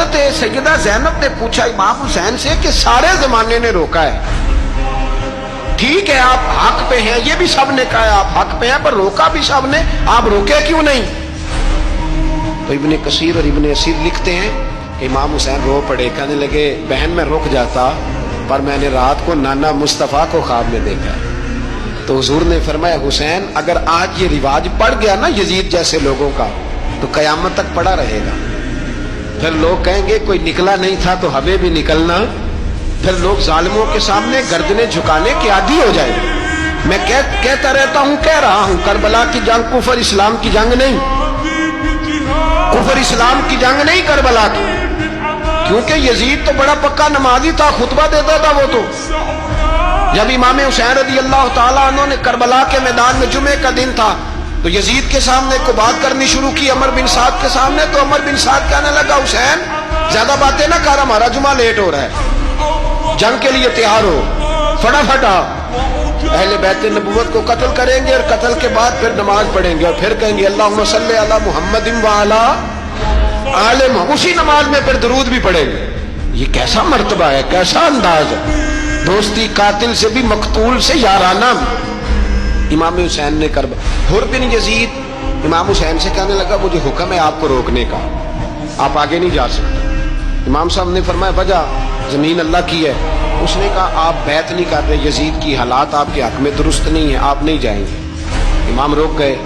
حضرت سیدہ زینب نے پوچھا امام حسین سے کہ سارے زمانے نے روکا ہے، ٹھیک ہے آپ حق پہ ہیں، یہ بھی سب نے کہا ہے آپ حق پہ ہیں، پر روکا بھی سب نے، آپ روکے کیوں نہیں؟ تو ابن کثیر اور ابن اسیر لکھتے ہیں کہ امام حسین رو پڑے، کہنے لگے بہن میں رک جاتا، پر میں نے رات کو نانا مصطفیٰ کو خواب میں دیکھا۔ تو حضور نے فرمایا حسین اگر آج یہ رواج پڑ گیا نا یزید جیسے لوگوں کا تو قیامت تک پڑا رہے گا، پھر لوگ کہیں گے کوئی نکلا نہیں تھا تو ہمیں بھی نکلنا، پھر لوگ ظالموں کے سامنے گردنیں جھکانے کے عادی ہو جائیں گے۔ میں کہتا رہتا ہوں، کہہ رہا ہوں، کربلا کی جنگ کفر اسلام کی جنگ نہیں، کفر اسلام کی جنگ نہیں کربلا کی، کیونکہ یزید تو بڑا پکا نمازی تھا، خطبہ دیتا تھا وہ تو۔ جب امام حسین رضی اللہ تعالیٰ عنہ نے کربلا کے میدان میں جمعے کا دن تھا تو یزید کے سامنے کو بات کرنی شروع کی، عمر بن سعد کے سامنے، تو عمر بن سعد کہنے لگا حسین زیادہ باتیں نہ کر، ہمارا جمعہ لیٹ ہو رہا ہے، جنگ کے لیے تیار ہو، فٹافٹ آ، اہل بیت نبوت کو قتل کریں گے اور قتل کے بعد پھر نماز پڑھیں گے اور پھر کہیں گے اللہم صلی علی محمد وعلی آل محمد، اسی نماز میں پھر درود بھی پڑھیں گے۔ یہ کیسا مرتبہ ہے، کیسا انداز ہے، دوستی قاتل سے بھی مقتول سے یارانہ۔ امام حسین نے حر بن یزید امام حسین سے کہنے لگا مجھے حکم ہے آپ کو روکنے کا، آپ آگے نہیں جا سکتے۔ امام صاحب نے فرمایا وجہ زمین اللہ کی ہے، اس نے کہا آپ بیعت نہیں کر رہے، یزید کی حالات آپ کے حق میں درست نہیں ہیں، آپ نہیں جائیں گے۔ امام روک گئے۔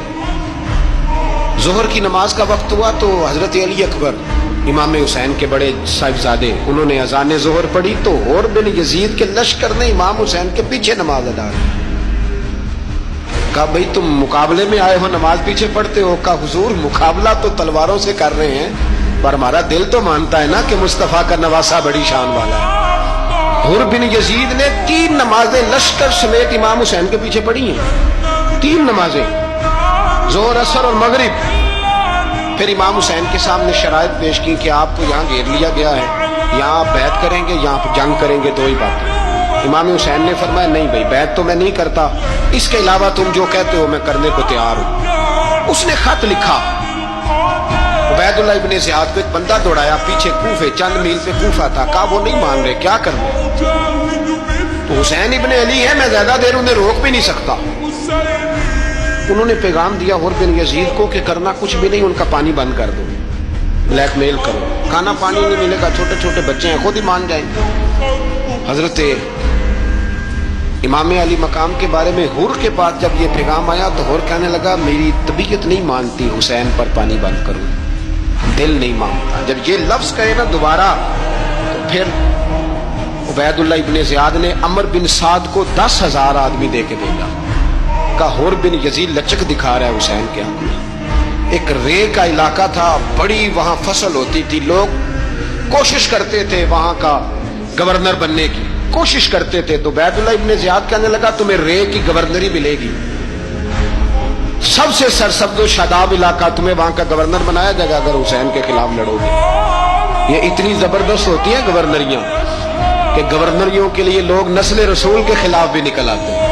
ظہر کی نماز کا وقت ہوا تو حضرت علی اکبر امام حسین کے بڑے صاحبزادے انہوں نے اذان ظہر پڑھی تو حر بن یزید کے لشکر نے امام حسین کے پیچھے نماز ادا کی۔ کہا بھئی تم مقابلے میں آئے ہو نماز پیچھے پڑھتے ہو؟ کہا حضور مقابلہ تو تلواروں سے کر رہے ہیں پر ہمارا دل تو مانتا ہے نا کہ مصطفیٰ کا نواسہ بڑی شان والا ہے۔ حر بن یزید نے 3 نمازیں لشکر سمیت امام حسین کے پیچھے پڑھی ہیں، 3 نمازیں، ظہر اثر اور مغرب۔ پھر امام حسین کے سامنے شرائط پیش کی کہ آپ کو یہاں گھیر لیا گیا ہے، یہاں آپ بیعت کریں گے، یہاں پہ جنگ کریں گے، 2 ہی باتیں۔ امام حسین نے فرمایا نہیں بھائی بیعت تو میں نہیں کرتا، اس کے علاوہ تم جو کہتے ہو میں کرنے کو تیار ہوں۔ اس نے خط لکھا، عبید اللہ ابن زیاد کو ایک بندہ دوڑایا پیچھے کوفے، چند میل پہ کوفہ تھا، کہا وہ نہیں مان رہے، کیا کرنا؟ تو حسین ابن علی ہے، میں زیادہ دیر انہیں روک بھی نہیں سکتا۔ انہوں نے پیغام دیا حر بن یزید کو کہ کرنا کچھ بھی نہیں، ان کا پانی بند کر دو، بلیک میل کرو، کھانا پانی نہیں ملے گا، چھوٹے چھوٹے بچے ہیں خود ہی مان جائیں گے۔ حضرت امام علی مقام کے بارے میں حر کے پاس جب یہ پیغام آیا تو حر کہنے لگا میری طبیعت نہیں مانتی حسین پر پانی بند کروں، دل نہیں مانتا۔ جب یہ لفظ کہے نا دوبارہ تو پھر عبید اللہ ابن زیاد نے عمر بن سعد کو 10,000 آدمی دے کے بھیجا، کہا حر بن یزید لچک دکھا رہا ہے حسین کے حق میں۔ ایک رے کا علاقہ تھا، بڑی وہاں فصل ہوتی تھی، لوگ کوشش کرتے تھے وہاں کا گورنر بننے کی، کوشش کرتے تھے۔ تو عبید اللہ ابن زیاد کہنے لگا تمہیں رے کی گورنری ملے گی، سب سے سرسبز و شاداب علاقہ، تمہیں وہاں کا گورنر بنایا جائے گا اگر حسین کے خلاف لڑو گے۔ یہ اتنی زبردست ہوتی ہیں گورنریاں کہ گورنریوں کے لیے لوگ نسل رسول کے خلاف بھی نکل آتے ہیں،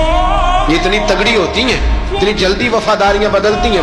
یہ اتنی تگڑی ہوتی ہیں، اتنی جلدی وفاداریاں بدلتی ہیں۔